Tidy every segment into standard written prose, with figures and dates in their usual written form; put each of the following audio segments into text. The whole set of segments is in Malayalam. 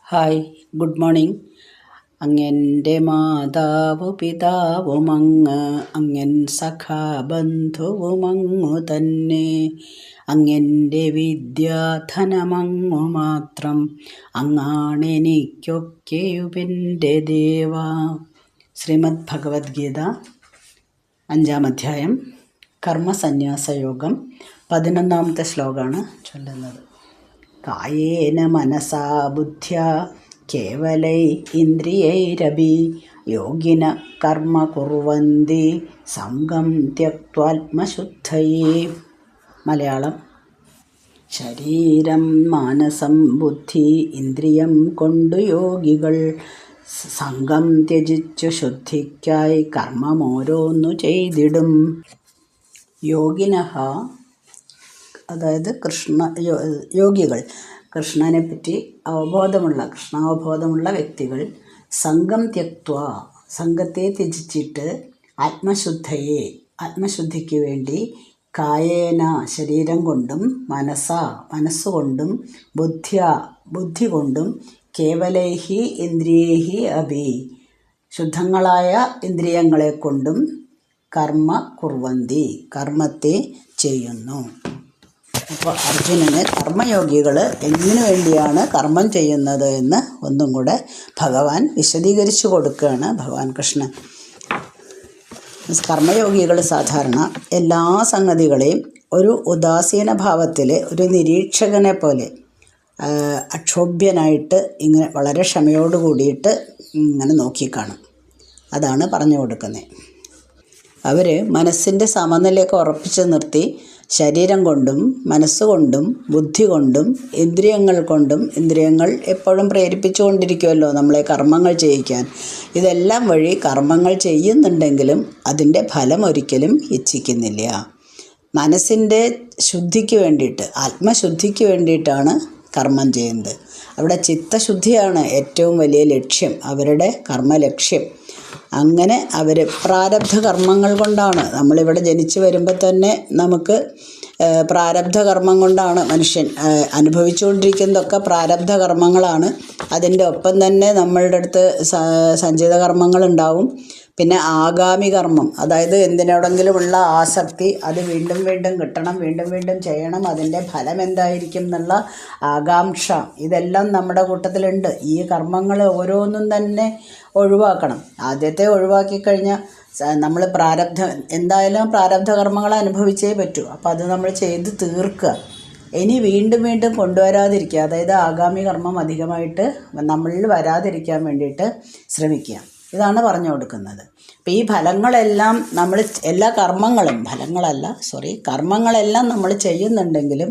Hi, good morning. അങ്ങെൻ്റെ മാതാവു പിതാവുമങ്ങ്, അങ്ങൻ സഖാബന്ധുവുമങ്ങു തന്നെ. അങ്ങെൻ്റെ വിദ്യാധനമങ്ങു മാത്രം, അങ്ങാണെനിക്കൊക്കെയുമെൻ്റെ ദേവ. ശ്രീമദ് ഭഗവത്ഗീത 5-ാം അധ്യായം കർമ്മസന്യാസയോഗം 11-ാമത്തെ ശ്ലോകമാണ് ചൊല്ലുന്നത്. കായേന മനസാ ബുദ്ധ്യാ കേവലൈ ഇന്ദ്രിയൈരപി യോഗിന കർമ്മ കുർവന്തി സംഗം ത്യക്ത്വാത്മശുദ്ധയേ. മലയാളം. ശരീരം മാനസം ബുദ്ധി ഇന്ദ്രിയം കൊണ്ടു യോഗികൾ സംഘം ത്യജിച്ചു ശുദ്ധിക്കായി കർമ്മമോരോന്നു ചെയ്തിടും. യോഗിനഃ, അതായത് യോഗികൾ, കൃഷ്ണനെ പറ്റി കൃഷ്ണാവബോധമുള്ള വ്യക്തികൾ, സംഘം ത്യക്ത്വ, സംഘത്തെ ത്യജിച്ചിട്ട്, ആത്മശുദ്ധിക്ക് വേണ്ടി, കായേന, ശരീരം കൊണ്ടും, മനസ്സുകൊണ്ടും, ബുദ്ധി കൊണ്ടും, കേവലൈഹി ഇന്ദ്രിയൈഹി അഭി, ശുദ്ധങ്ങളായ ഇന്ദ്രിയങ്ങളെ കൊണ്ടും, കർമ്മ കുർവന്തി, കർമ്മത്തെ ചെയ്യുന്നു. അപ്പോൾ അർജുനന് കർമ്മയോഗികൾ എന്തിനു വേണ്ടിയാണ് കർമ്മം ചെയ്യുന്നത് എന്ന് ഒന്നും കൂടെ ഭഗവാൻ വിശദീകരിച്ചു കൊടുക്കുകയാണ്. ഭഗവാൻ കൃഷ്ണൻ കർമ്മയോഗികൾ സാധാരണ എല്ലാ സംഗതികളെയും ഒരു ഉദാസീന ഭാവത്തിൽ, ഒരു നിരീക്ഷകനെ പോലെ അക്ഷോഭ്യനായിട്ട് ഇങ്ങനെ വളരെ ക്ഷമയോട് കൂടിയിട്ട് ഇങ്ങനെ നോക്കിക്കാണും. അതാണ് പറഞ്ഞു കൊടുക്കുന്നത്. അവർ മനസ്സിൻ്റെ സമനിലയൊക്കെ ഉറപ്പിച്ച് നിർത്തി ശരീരം കൊണ്ടും മനസ്സുകൊണ്ടും ബുദ്ധി കൊണ്ടും ഇന്ദ്രിയങ്ങൾ കൊണ്ടും, ഇന്ദ്രിയങ്ങൾ എപ്പോഴും പ്രേരിപ്പിച്ചുകൊണ്ടിരിക്കുമല്ലോ നമ്മളെ കർമ്മങ്ങൾ ചെയ്യിക്കാൻ, ഇതെല്ലാം വഴി കർമ്മങ്ങൾ ചെയ്യുന്നുണ്ടെങ്കിലും അതിൻ്റെ ഫലം ഒരിക്കലും ഇച്ഛിക്കുന്നില്ല. മനസ്സിൻ്റെ ശുദ്ധിക്ക് വേണ്ടിയിട്ട്, ആത്മശുദ്ധിക്ക് വേണ്ടിയിട്ടാണ് കർമ്മം ചെയ്യുന്നത്. അവിടെ ചിത്തശുദ്ധിയാണ് ഏറ്റവും വലിയ ലക്ഷ്യം, അവരുടെ കർമ്മലക്ഷ്യം. അങ്ങനെ അവർ പ്രാരബ്ധ കർമ്മങ്ങൾ കൊണ്ടാണ്, നമ്മളിവിടെ ജനിച്ചു വരുമ്പോൾ തന്നെ നമുക്ക് പ്രാരബ്ധ കർമ്മം കൊണ്ടാണ് മനുഷ്യൻ അനുഭവിച്ചുകൊണ്ടിരിക്കുന്നതൊക്കെ പ്രാരബ്ധ കർമ്മങ്ങളാണ്. അതിൻ്റെ ഒപ്പം തന്നെ നമ്മളുടെ അടുത്ത് സഞ്ചിത കർമ്മങ്ങളുണ്ടാവും. പിന്നെ ആഗാമി കർമ്മം, അതായത് എന്തിനോടെങ്കിലുമുള്ള ആസക്തി, അത് വീണ്ടും വീണ്ടും കിട്ടണം, വീണ്ടും വീണ്ടും ചെയ്യണം, അതിൻ്റെ ഫലം എന്തായിരിക്കും എന്നുള്ള ആകാംക്ഷ, ഇതെല്ലാം നമ്മുടെ കൂട്ടത്തിലുണ്ട്. ഈ കർമ്മങ്ങൾ ഓരോന്നും തന്നെ ഒഴിവാക്കണം. ആദ്യത്തെ ഒഴിവാക്കി കഴിഞ്ഞാൽ നമ്മൾ എന്തായാലും പ്രാരബ്ധ കർമ്മങ്ങൾ അനുഭവിച്ചേ പറ്റൂ. അപ്പോൾ അത് നമ്മൾ ചെയ്ത് തീർക്കുക. ഇനി വീണ്ടും വീണ്ടും കൊണ്ടുവരാതിരിക്കുക, അതായത് ആഗാമി കർമ്മം അധികമായിട്ട് നമ്മളിൽ വരാതിരിക്കാൻ വേണ്ടിയിട്ട് ശ്രമിക്കുക. ഇതാണ് പറഞ്ഞു കൊടുക്കുന്നത്. അപ്പോൾ ഈ ഫലങ്ങളെല്ലാം എല്ലാ കർമ്മങ്ങളെല്ലാം നമ്മൾ ചെയ്യുന്നുണ്ടെങ്കിലും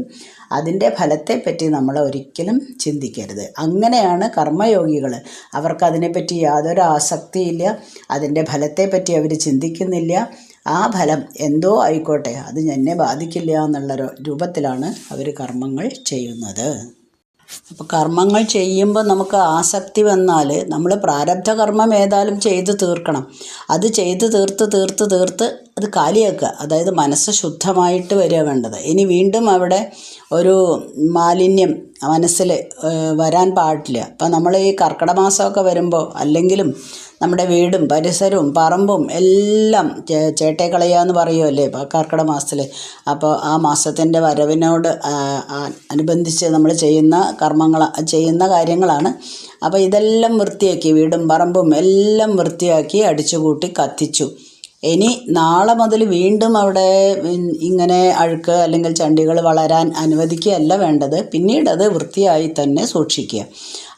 അതിൻ്റെ ഫലത്തെപ്പറ്റി നമ്മൾ ഒരിക്കലും ചിന്തിക്കരുത്. അങ്ങനെയാണ് കർമ്മയോഗികൾ. അവർക്കതിനെപ്പറ്റി യാതൊരു ആസക്തിയില്ല, അതിൻ്റെ ഫലത്തെപ്പറ്റി അവർ ചിന്തിക്കുന്നില്ല. ആ ഫലം എന്തോ ആയിക്കോട്ടെ, അത് എന്നെ ബാധിക്കില്ല എന്നുള്ള രൂപത്തിലാണ് അവർ കർമ്മങ്ങൾ ചെയ്യുന്നത്. അപ്പോൾ കർമ്മങ്ങൾ ചെയ്യുമ്പോൾ നമുക്ക് ആസക്തി വന്നാൽ നമ്മൾ പ്രാരബ്ധ കർമ്മം ഏതായാലും ചെയ്ത് തീർക്കണം. അത് ചെയ്ത് തീർത്ത് അത് കാലിയാക്കുക, അതായത് മനസ്സ് ശുദ്ധമായിട്ട് വരിക വേണ്ടത്. ഇനി വീണ്ടും അവിടെ ഒരു മാലിന്യം മനസ്സിൽ വരാൻ പാടില്ല. അപ്പം നമ്മൾ ഈ കർക്കിടക മാസമൊക്കെ വരുമ്പോൾ, അല്ലെങ്കിലും നമ്മുടെ വീടും പരിസരവും പറമ്പും എല്ലാം ചേട്ടേ കളയാന്ന് പറയുമല്ലേ കർക്കിടക മാസത്തിൽ. അപ്പോൾ ആ മാസത്തിൻ്റെ വരവിനോട് അനുബന്ധിച്ച് നമ്മൾ ചെയ്യുന്ന കാര്യങ്ങളാണ്. അപ്പോൾ ഇതെല്ലാം വൃത്തിയാക്കി, വീടും പറമ്പും എല്ലാം വൃത്തിയാക്കി അടിച്ചുകൂട്ടി കത്തിച്ചു. ഇനി നാളെ മുതൽ വീണ്ടും അവിടെ ഇങ്ങനെ അഴുക്ക് അല്ലെങ്കിൽ ചണ്ടികൾ വളരാൻ അനുവദിക്കുകയല്ല വേണ്ടത്. പിന്നീട് അത് വൃത്തിയായി തന്നെ സൂക്ഷിക്കുക.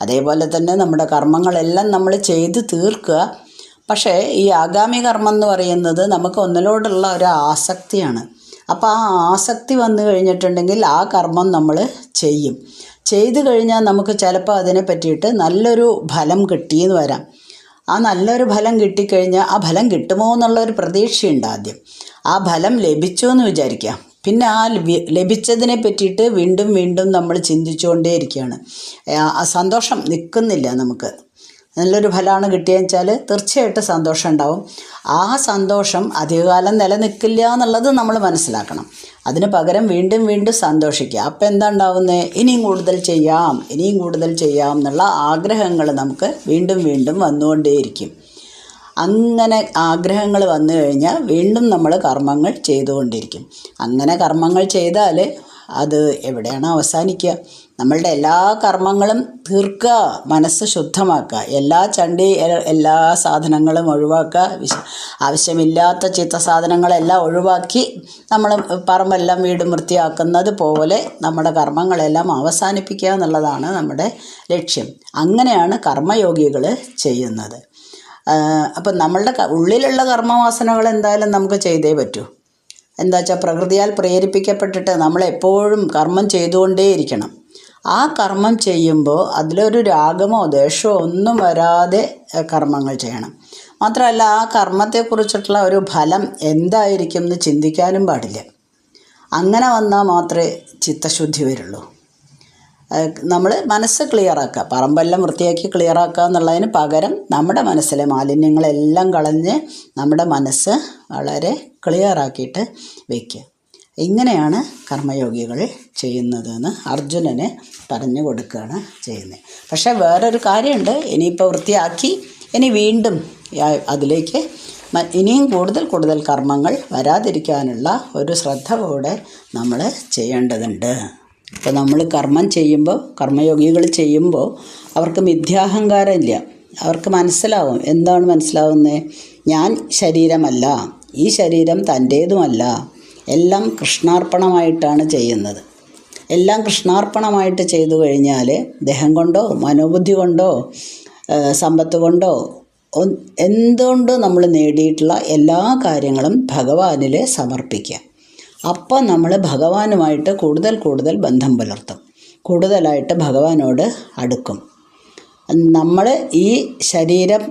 അതേപോലെ തന്നെ നമ്മുടെ കർമ്മങ്ങളെല്ലാം നമ്മൾ ചെയ്ത് തീർക്കുക. പക്ഷേ ഈ ആഗാമി കർമ്മം എന്ന് പറയുന്നത് നമുക്ക് ഒന്നിലോടുള്ള ഒരു ആസക്തിയാണ്. അപ്പോൾ ആ ആസക്തി വന്നു കഴിഞ്ഞിട്ടുണ്ടെങ്കിൽ ആ കർമ്മം നമ്മൾ ചെയ്തു കഴിഞ്ഞാൽ നമുക്ക് ചിലപ്പോൾ അതിനെ പറ്റിയിട്ട് നല്ലൊരു ഫലം കിട്ടിയെന്ന് വരാം. ആ നല്ലൊരു ഫലം കിട്ടിക്കഴിഞ്ഞാൽ ആ ഫലം കിട്ടുമോ എന്നുള്ളൊരു പ്രതീക്ഷയുണ്ട് ആദ്യം. ആ ഫലം ലഭിച്ചു എന്ന് വിചാരിക്കാം. പിന്നെ ആ ലഭിച്ചതിനെ പറ്റിയിട്ട് വീണ്ടും വീണ്ടും നമ്മൾ ചിന്തിച്ചുകൊണ്ടേയിരിക്കുകയാണ്. ആ സന്തോഷം നിൽക്കുന്നില്ല നമുക്ക്. നല്ലൊരു ഫലമാണ് കിട്ടിയെന്ന് വെച്ചാൽ തീർച്ചയായിട്ടും സന്തോഷം ഉണ്ടാവും. ആ സന്തോഷം അധികകാലം നിലനിൽക്കില്ല എന്നുള്ളത് നമ്മൾ മനസ്സിലാക്കണം. അതിന് പകരം വീണ്ടും വീണ്ടും സന്തോഷിക്കുക. അപ്പോൾ എന്താ ഉണ്ടാവുന്നത്? ഇനിയും കൂടുതൽ ചെയ്യാം, ഇനിയും കൂടുതൽ ചെയ്യാം എന്നുള്ള ആഗ്രഹങ്ങൾ നമുക്ക് വീണ്ടും വീണ്ടും വന്നുകൊണ്ടേയിരിക്കും. അങ്ങനെ ആഗ്രഹങ്ങൾ വന്നു കഴിഞ്ഞാൽ വീണ്ടും നമ്മൾ കർമ്മങ്ങൾ ചെയ്തുകൊണ്ടിരിക്കും. അങ്ങനെ കർമ്മങ്ങൾ ചെയ്താൽ അത് എവിടെയാണ് അവസാനിക്കുക? നമ്മളുടെ എല്ലാ കർമ്മങ്ങളും തീർക്കുക, മനസ്സ് ശുദ്ധമാക്കുക, എല്ലാ സാധനങ്ങളും ഒഴിവാക്കുക, ആവശ്യമില്ലാത്ത സാധനങ്ങളെല്ലാം ഒഴിവാക്കി നമ്മൾ പറമ്പെല്ലാം വീടും വൃത്തിയാക്കുന്നത് പോലെ നമ്മുടെ കർമ്മങ്ങളെല്ലാം അവസാനിപ്പിക്കുക എന്നുള്ളതാണ് നമ്മുടെ ലക്ഷ്യം. അങ്ങനെയാണ് കർമ്മയോഗികൾ ചെയ്യുന്നത്. അപ്പം നമ്മളുടെ ഉള്ളിലുള്ള കർമ്മവാസനകൾ എന്തായാലും നമുക്ക് ചെയ്തേ പറ്റൂ. എന്താ വെച്ചാൽ പ്രകൃതിയാൽ പ്രേരിപ്പിക്കപ്പെട്ടിട്ട് നമ്മളെപ്പോഴും കർമ്മം ചെയ്തുകൊണ്ടേയിരിക്കണം. ആ കർമ്മം ചെയ്യുമ്പോൾ അതിലൊരു രാഗമോ ദ്വേഷമോ ഒന്നും വരാതെ കർമ്മങ്ങൾ ചെയ്യണം. മാത്രമല്ല ആ കർമ്മത്തെക്കുറിച്ചിട്ടുള്ള ഒരു ഫലം എന്തായിരിക്കും എന്ന് ചിന്തിക്കാനും പാടില്ല. അങ്ങനെ വന്നാൽ മാത്രമേ ചിത്തശുദ്ധി വരുള്ളൂ. നമ്മൾ മനസ്സ് ക്ലിയറാക്കുക, പറമ്പെല്ലാം വൃത്തിയാക്കി ക്ലിയറാക്കുക എന്നുള്ളതിന് പകരം നമ്മുടെ മനസ്സിലെ മാലിന്യങ്ങളെല്ലാം കളഞ്ഞ് നമ്മുടെ മനസ്സ് വളരെ ക്ലിയറാക്കിയിട്ട് വയ്ക്കുക. ഇങ്ങനെയാണ് കർമ്മയോഗികൾ ചെയ്യുന്നതെന്ന് അർജുനന് പറഞ്ഞു കൊടുക്കുകയാണ് ചെയ്യുന്നത്. പക്ഷേ വേറൊരു കാര്യമുണ്ട്. ഇനിയിപ്പോൾ വൃത്തിയാക്കി ഇനി വീണ്ടും അതിലേക്ക് ഇനിയും കൂടുതൽ കർമ്മങ്ങൾ വരാതിരിക്കാനുള്ള ഒരു ശ്രദ്ധ കൂടെ നമ്മൾ ചെയ്യേണ്ടതുണ്ട്. ഇപ്പോൾ നമ്മൾ കർമ്മം ചെയ്യുമ്പോൾ, കർമ്മയോഗികൾ ചെയ്യുമ്പോൾ അവർക്ക് മിഥ്യാഹങ്കാരം ഇല്ല. അവർക്ക് മനസ്സിലാവും. എന്താണ് മനസ്സിലാവുന്നത്? ഞാൻ ശരീരമല്ല, ഈ ശരീരം തൻ്റേതുമല്ല, എല്ലാം കൃഷ്ണാർപ്പണമായിട്ടാണ് ചെയ്യുന്നത്. എല്ലാം കൃഷ്ണാർപ്പണമായിട്ട് ചെയ്തു കഴിഞ്ഞാൽ ദേഹം കൊണ്ടോ മനോബുദ്ധി കൊണ്ടോ സമ്പത്ത് കൊണ്ടോ എന്തുകൊണ്ടോ നമ്മൾ നേടിയിട്ടുള്ള എല്ലാ കാര്യങ്ങളും ഭഗവാനിൽ സമർപ്പിക്കുക. അപ്പം നമ്മൾ ഭഗവാനുമായിട്ട് കൂടുതൽ ബന്ധം പുലർത്തും, കൂടുതലായിട്ട് ഭഗവാനോട് അടുക്കും. നമ്മൾ ഈ ശരീരം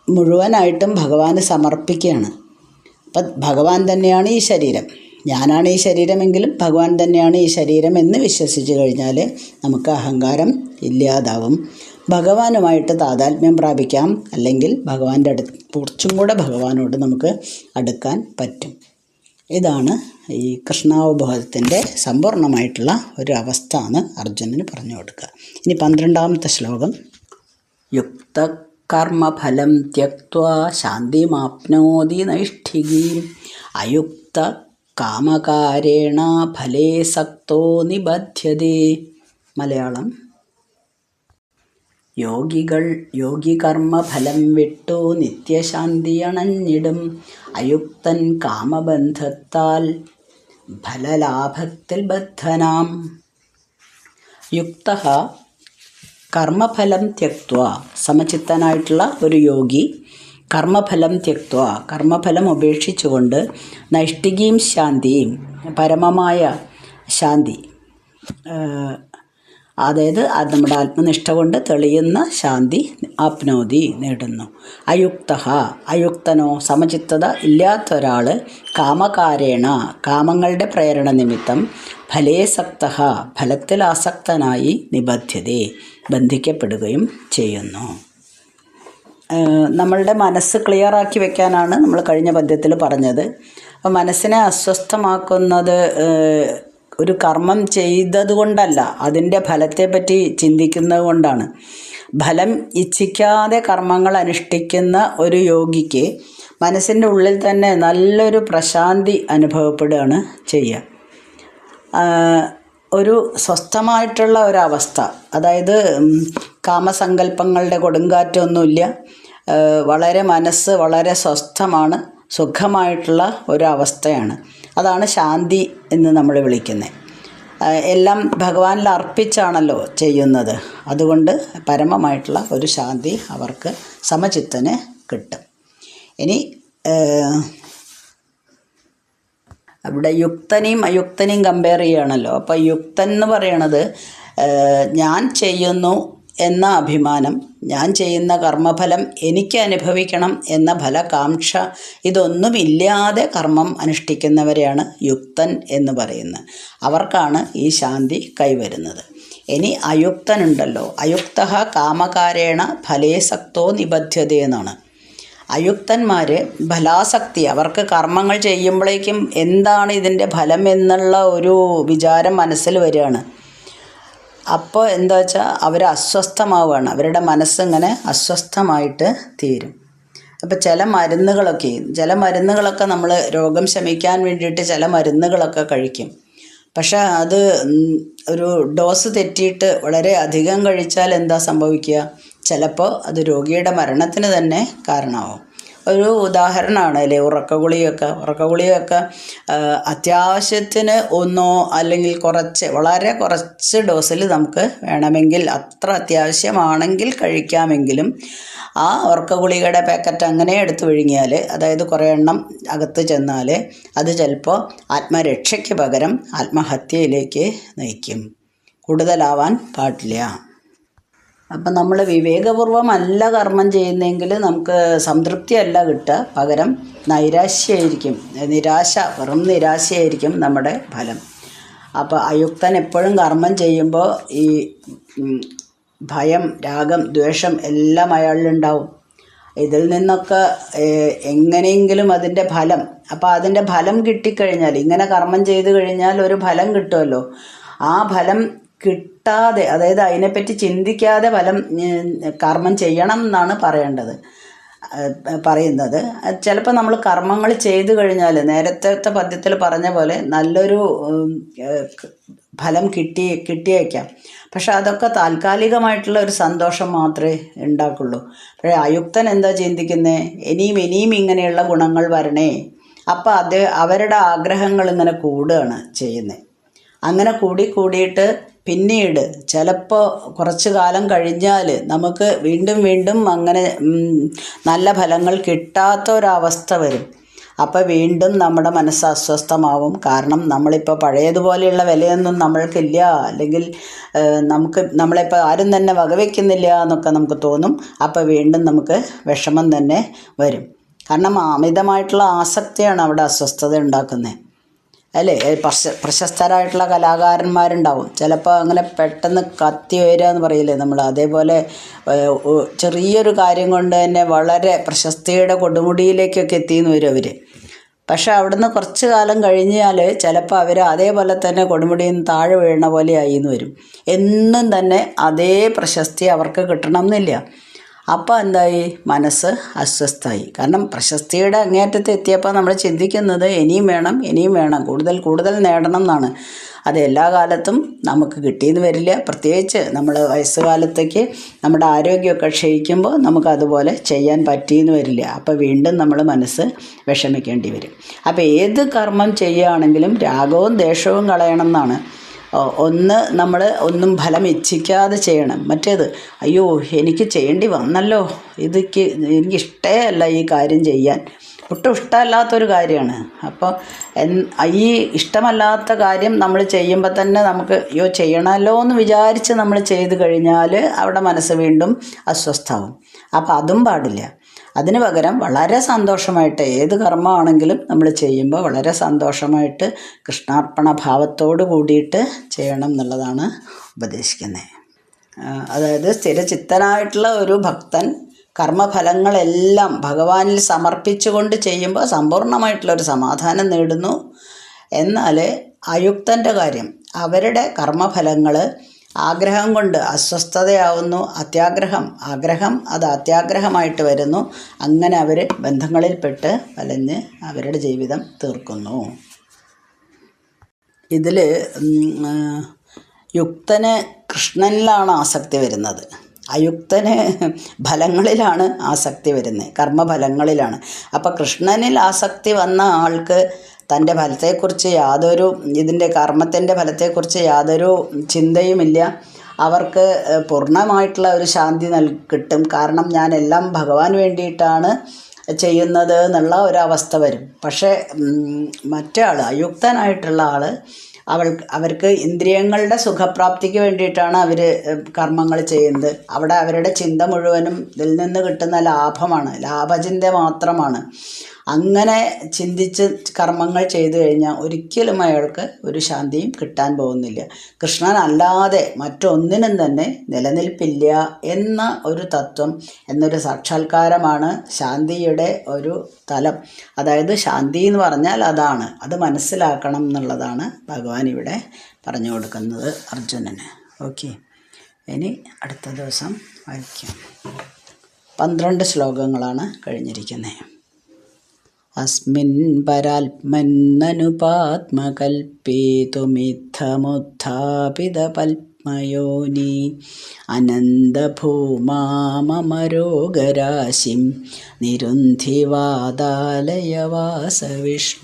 മുഴുവനായിട്ടും ഭഗവാന് സമർപ്പിക്കുകയാണ്. അപ്പം ഭഗവാൻ തന്നെയാണ് ഈ ശരീരം, ഞാനാണ് ഈ ശരീരമെങ്കിലും ഭഗവാൻ തന്നെയാണ് ഈ ശരീരം എന്ന് വിശ്വസിച്ച് കഴിഞ്ഞാൽ നമുക്ക് അഹങ്കാരം ഇല്ലാതാവും. ഭഗവാനുമായിട്ട് താതാത്മ്യം പ്രാപിക്കാം. അല്ലെങ്കിൽ ഭഗവാന്റെ കുറച്ചും കൂടെ ഭഗവാനോട് നമുക്ക് അടുക്കാൻ പറ്റും. ഇതാണ് ഈ കൃഷ്ണാവബോധത്തിൻ്റെ സമ്പൂർണ്ണമായിട്ടുള്ള ഒരു അവസ്ഥ എന്ന് അർജുനന് പറഞ്ഞു കൊടുക്കുക. ഇനി 12ാമത്തെ ശ്ലോകം. യുക്ത കർമ്മഫലം ത്യക്ത്വാ ശാന്തിമാപ്നോതി നൈഷ്ഠികീം അയുക്ത കാമകാരേണ ഫലേ സക്തോ നിബധ്യതേ. മലയാളം. യോഗികർമ്മഫലം വിട്ടു നിത്യശാന്തി അണഞ്ഞിടും അയുക്തൻ കാമബന്ധത്താൽ ഫലലാഭത്തിൽ ബദ്ധനാം. യുക്ത കർമ്മഫലം ത്യക്ത്വ, സമചിത്തനായിട്ടുള്ള ഒരു യോഗി കർമ്മഫലം ത്യക്ത്വ, കർമ്മഫലം ഉപേക്ഷിച്ചുകൊണ്ട് നൈഷ്ഠികീം ശാന്തിയും, പരമമായ ശാന്തി, അതായത് നമ്മുടെ ആത്മനിഷ്ഠ കൊണ്ട് തെളിയുന്ന ശാന്തി ആപ്നോതി, നേടുന്നു. അയുക്തനോ, സമചിത്തത ഇല്ലാത്ത ഒരാൾ കാമകാരേണ, കാമങ്ങളുടെ പ്രേരണ നിമിത്തം ഫലേസക്ത, ഫലത്തിൽ ആസക്തനായി നിബധ്യതേ, ബന്ധിക്കപ്പെടുകയും ചെയ്യുന്നു. നമ്മളുടെ മനസ്സ് ക്ലിയറാക്കി വെക്കാനാണ് നമ്മൾ കഴിഞ്ഞ പദ്യത്തിൽ പറഞ്ഞത്. അപ്പോൾ മനസ്സിനെ അസ്വസ്ഥമാക്കുന്നത് ഒരു കർമ്മം ചെയ്തതുകൊണ്ടല്ല, അതിൻ്റെ ഫലത്തെപ്പറ്റി ചിന്തിക്കുന്നത് കൊണ്ടാണ്. ഫലം ഇച്ഛിക്കാതെ കർമ്മങ്ങൾ അനുഷ്ഠിക്കുന്ന ഒരു യോഗിക്ക് മനസ്സിൻ്റെ ഉള്ളിൽ തന്നെ നല്ലൊരു പ്രശാന്തി അനുഭവപ്പെടുകയാണ് ചെയ്യുക. ഒരു സ്വസ്ഥമായിട്ടുള്ള ഒരവസ്ഥ, അതായത് കാമസങ്കല്പങ്ങളുടെ കൊടുങ്കാറ്റൊന്നുമില്ല, മനസ്സ് വളരെ സ്വസ്ഥമാണ്, സുഖമായിട്ടുള്ള ഒരവസ്ഥയാണ്. അതാണ് ശാന്തി എന്ന് നമ്മൾ വിളിക്കുന്നത്. എല്ലാം ഭഗവാനിൽ അർപ്പിച്ചാണല്ലോ ചെയ്യുന്നത്. അതുകൊണ്ട് പരമമായിട്ടുള്ള ഒരു ശാന്തി അവർക്ക് സമചിത്തന് കിട്ടും. ഇനി അവിടെ യുക്തനെയും അയുക്തനെയും കമ്പയർ ചെയ്യുകയാണല്ലോ. അപ്പോൾ യുക്തൻ എന്ന് പറയണത് ഞാൻ ചെയ്യുന്നു എന്ന അഭിമാനം, ഞാൻ ചെയ്യുന്ന കർമ്മഫലം എനിക്ക് അനുഭവിക്കണം എന്ന ഫലകാംക്ഷ, ഇതൊന്നുമില്ലാതെ കർമ്മം അനുഷ്ഠിക്കുന്നവരെയാണ് യുക്തൻ എന്ന് പറയുന്നത്. അവർക്കാണ് ഈ ശാന്തി കൈവരുന്നത്. ഇനി അയുക്തനുണ്ടല്ലോ, അയുക്ത കാമകാരേണ ഫലേ സക്തോ നിബദ്ധ്യതയെന്നാണ്. അയുക്തന്മാർ ഫലാസക്തി, അവർക്ക് കർമ്മങ്ങൾ ചെയ്യുമ്പോഴേക്കും എന്താണ് ഇതിൻ്റെ ഫലം എന്നുള്ള ഒരു വിചാരം മനസ്സിൽ വരികയാണ്. അപ്പോൾ എന്താ വെച്ചാൽ അവർ അസ്വസ്ഥമാവുകയാണ്, അവരുടെ മനസ്സിങ്ങനെ അസ്വസ്ഥമായിട്ട് തീരും. അപ്പോൾ ചില മരുന്നുകളൊക്കെ നമ്മൾ രോഗം ശമിക്കാൻ വേണ്ടിയിട്ട് ചില മരുന്നുകളൊക്കെ കഴിക്കും. പക്ഷേ അത് ഒരു ഡോസ് തെറ്റിയിട്ട് വളരെ അധികം കഴിച്ചാൽ എന്താ സംഭവിക്കുക? ചിലപ്പോൾ അത് രോഗിയുടെ മരണത്തിന് തന്നെ കാരണമാവും. ഒരു ഉദാഹരണമാണ് അല്ലേ ഉറക്കഗുളികയൊക്കെ അത്യാവശ്യത്തിന് ഒന്നോ അല്ലെങ്കിൽ വളരെ കുറച്ച് ഡോസിൽ നമുക്ക് വേണമെങ്കിൽ അത്ര അത്യാവശ്യമാണെങ്കിൽ കഴിക്കാമെങ്കിലും ആ ഉറക്കഗുളികയുടെ പാക്കറ്റ് അങ്ങനെ എടുത്ത് വിഴുങ്ങിയാൽ, അതായത് കുറേ എണ്ണം അകത്ത് ചെന്നാൽ അത് ചിലപ്പോൾ ആത്മരക്ഷയ്ക്ക് പകരം ആത്മഹത്യയിലേക്ക് നയിക്കും. കൂടുതലാവാൻ പാടില്ല. അപ്പം നമ്മൾ വിവേകപൂർവമല്ല കർമ്മം ചെയ്യുന്നതെങ്കിൽ നമുക്ക് സംതൃപ്തിയല്ല കിട്ടുക, പകരം നൈരാശ്യമായിരിക്കും, വെറും നിരാശയായിരിക്കും നമ്മുടെ ഫലം. അപ്പോൾ അയുക്തൻ എപ്പോഴും കർമ്മം ചെയ്യുമ്പോൾ ഈ ഭയം, രാഗം, ദ്വേഷം എല്ലാം അയാളിലുണ്ടാവും. ഇതിൽ നിന്നൊക്കെ എങ്ങനെയെങ്കിലും അതിൻ്റെ ഫലം, അപ്പോൾ അതിൻ്റെ ഫലം കിട്ടിക്കഴിഞ്ഞാൽ, ഇങ്ങനെ കർമ്മം ചെയ്ത് കഴിഞ്ഞാൽ ഒരു ഫലം കിട്ടുമല്ലോ, ആ ഫലം കിട്ടാതെ, അതായത് അതിനെപ്പറ്റി ചിന്തിക്കാതെ ഫലം കർമ്മം ചെയ്യണം എന്നാണ് പറയുന്നത്. ചിലപ്പോൾ നമ്മൾ കർമ്മങ്ങൾ ചെയ്തു കഴിഞ്ഞാൽ നേരത്തെ പദ്യത്തിൽ പറഞ്ഞ പോലെ നല്ലൊരു ഫലം കിട്ടിയേക്കാം. പക്ഷെ അതൊക്കെ താൽക്കാലികമായിട്ടുള്ള ഒരു സന്തോഷം മാത്രമേ ഉണ്ടാക്കുള്ളൂ. പക്ഷേ അയുക്തൻ എന്താ ചിന്തിക്കുന്നത്? ഇനിയും ഇങ്ങനെയുള്ള ഗുണങ്ങൾ വരണേ. അപ്പോൾ അവരുടെ ആഗ്രഹങ്ങൾ ഇങ്ങനെ കൂടുകയാണ് ചെയ്യുന്നത്. അങ്ങനെ കൂടിയിട്ട് പിന്നീട് ചിലപ്പോൾ കുറച്ച് കാലം കഴിഞ്ഞാൽ നമുക്ക് വീണ്ടും അങ്ങനെ നല്ല ഫലങ്ങൾ കിട്ടാത്ത ഒരവസ്ഥ വരും. അപ്പോൾ വീണ്ടും നമ്മുടെ മനസ്സ് അസ്വസ്ഥമാവും. കാരണം നമ്മളിപ്പോൾ പഴയതുപോലെയുള്ള വിലയൊന്നും നമ്മൾക്കില്ല, അല്ലെങ്കിൽ നമ്മളിപ്പോൾ ആരും തന്നെ വകവയ്ക്കുന്നില്ല എന്നൊക്കെ നമുക്ക് തോന്നും. അപ്പോൾ വീണ്ടും നമുക്ക് വിഷമം തന്നെ വരും. കാരണം അമിതമായിട്ടുള്ള ആസക്തിയാണ് അവിടെ അസ്വസ്ഥത ഉണ്ടാക്കുന്നത്, അല്ലേ? പ്രശസ്തരായിട്ടുള്ള കലാകാരന്മാരുണ്ടാവും, ചിലപ്പോൾ അങ്ങനെ പെട്ടെന്ന് കത്തി വരിക എന്ന് പറയില്ലേ നമ്മൾ, അതേപോലെ ചെറിയൊരു കാര്യം കൊണ്ട് തന്നെ വളരെ പ്രശസ്തിയുടെ കൊടുമുടിയിലേക്കൊക്കെ എത്തിയെന്ന് വരും അവർ. പക്ഷെ അവിടുന്ന് കുറച്ച് കാലം കഴിഞ്ഞാൽ ചിലപ്പോൾ അവർ അതേപോലെ തന്നെ കൊടുമുടിയിൽ നിന്ന് താഴെ വീഴുന്ന പോലെ ആയിന്ന് വരും. എന്നും തന്നെ അതേ പ്രശസ്തി അവർക്ക് കിട്ടണം എന്നില്ല. അപ്പോൾ എന്തായി? മനസ്സ് അസ്വസ്ഥമായി. കാരണം പ്രശസ്തിയുടെ അങ്ങേയറ്റത്ത് എത്തിയപ്പോൾ നമ്മൾ ചിന്തിക്കുന്നത് ഇനിയും വേണം, കൂടുതൽ നേടണം എന്നാണ്. അത് എല്ലാ കാലത്തും നമുക്ക് കിട്ടിയെന്ന് വരില്ല. പ്രത്യേകിച്ച് നമ്മൾ വയസ്സുകാലത്തേക്ക് നമ്മുടെ ആരോഗ്യമൊക്കെ ക്ഷയിക്കുമ്പോൾ നമുക്ക് അതുപോലെ ചെയ്യാൻ പറ്റിയെന്ന് വരില്ല. അപ്പോൾ വീണ്ടും നമ്മൾ മനസ്സ് വിഷമിക്കേണ്ടി വരും. അപ്പോൾ ഏത് കർമ്മം ചെയ്യുകയാണെങ്കിലും രാഗവും ദേഷ്യവും കളയണം എന്നാണ്. ഒന്ന് നമ്മൾ ഒന്നും ഫലം ഇച്ഛിക്കാതെ ചെയ്യണം. മറ്റേത് അയ്യോ എനിക്ക് ചെയ്യേണ്ടി വന്നല്ലോ, എനിക്കിഷ്ടേ അല്ല ഈ കാര്യം ചെയ്യാൻ, ഒട്ടും ഇഷ്ടമല്ലാത്തൊരു കാര്യമാണ്. അപ്പോൾ ഈ ഇഷ്ടമല്ലാത്ത കാര്യം നമ്മൾ ചെയ്യുമ്പോൾ തന്നെ നമുക്ക് അയ്യോ ചെയ്യണമല്ലോ എന്ന് വിചാരിച്ച് നമ്മൾ ചെയ്ത് കഴിഞ്ഞാൽ അവിടെ മനസ്സ് വീണ്ടും അസ്വസ്ഥമാവും. അപ്പോൾ അതും പാടില്ല. അതിന് പകരം വളരെ സന്തോഷമായിട്ട് ഏത് കർമ്മമാണെങ്കിലും നമ്മൾ ചെയ്യുമ്പോൾ വളരെ സന്തോഷമായിട്ട് കൃഷ്ണാർപ്പണ ഭാവത്തോട് കൂടിയിട്ട് ചെയ്യണം എന്നുള്ളതാണ് ഉപദേശിക്കുന്നത്. അതായത് സ്ഥിരചിത്തനായിട്ടുള്ള ഒരു ഭക്തൻ കർമ്മഫലങ്ങളെല്ലാം ഭഗവാനിൽ സമർപ്പിച്ചുകൊണ്ട് ചെയ്യുമ്പോൾ സമ്പൂർണ്ണമായിട്ടുള്ളൊരു സമാധാനം നേടുന്നു. എന്നാൽ അയുക്തൻ്റെ കാര്യം, അവരുടെ കർമ്മഫലങ്ങൾ ആഗ്രഹം കൊണ്ട് അസ്വസ്ഥതയാവുന്നു. ആഗ്രഹം അത് അത്യാഗ്രഹമായിട്ട് വരുന്നു. അങ്ങനെ അവർ ബന്ധങ്ങളിൽപ്പെട്ട് വലഞ്ഞ് അവരുടെ ജീവിതം തീർക്കുന്നു. ഇതിൽ യുക്തന് കൃഷ്ണനിലാണ് ആസക്തി വരുന്നത്, അയുക്തന് ഫലങ്ങളിലാണ് ആസക്തി വരുന്നത്, കർമ്മഫലങ്ങളിലാണ്. അപ്പോൾ കൃഷ്ണനിൽ ആസക്തി വന്ന ആൾക്ക് തൻ്റെ ഫലത്തെക്കുറിച്ച് ഇതിൻ്റെ കർമ്മത്തിൻ്റെ ഫലത്തെക്കുറിച്ച് യാതൊരു ചിന്തയുമില്ല. അവർക്ക് പൂർണ്ണമായിട്ടുള്ള ഒരു ശാന്തി കിട്ടും. കാരണം ഞാനെല്ലാം ഭഗവാൻ വേണ്ടിയിട്ടാണ് ചെയ്യുന്നത് എന്നുള്ള ഒരവസ്ഥ വരും. പക്ഷേ മറ്റേ ആൾ, അയുക്തനായിട്ടുള്ള ആൾ, അവർക്ക് ഇന്ദ്രിയങ്ങളുടെ സുഖപ്രാപ്തിക്ക് വേണ്ടിയിട്ടാണ് അവർ കർമ്മങ്ങൾ ചെയ്യുന്നത്. അവിടെ അവരുടെ ചിന്ത മുഴുവനും ഇതിൽ നിന്ന് കിട്ടുന്ന ലാഭമാണ്, ലാഭചിന്ത മാത്രമാണ്. അങ്ങനെ ചിന്തിച്ച് കർമ്മങ്ങൾ ചെയ്തു കഴിഞ്ഞാൽ ഒരിക്കലും അയാൾക്ക് ഒരു ശാന്തിയും കിട്ടാൻ പോകുന്നില്ല. കൃഷ്ണൻ അല്ലാതെ മറ്റൊന്നിനും തന്നെ നിലനിൽപ്പില്ല എന്ന ഒരു തത്വം, എന്നൊരു സാക്ഷാത്കാരമാണ് ശാന്തിയുടെ ഒരു തലം. അതായത് ശാന്തി എന്ന് പറഞ്ഞാൽ അതാണ്, അത് മനസ്സിലാക്കണം എന്നുള്ളതാണ് ഭഗവാൻ ഇവിടെ പറഞ്ഞു കൊടുക്കുന്നത് അർജുനന്. ഓക്കെ, ഇനി അടുത്ത ദിവസം വായിക്കാം. 12 ശ്ലോകങ്ങളാണ് കഴിഞ്ഞിരിക്കുന്നത്. അസ്മിൻ പരാത്മന്നനുപാത്മകൽപ്പേതുമിത്തമുത്ഥാപിത പത്മയോനി അനന്തഭൂമാമരോഗരാശിം നിരുന്ധിവാദാലയവാസ വിഷ്ണു.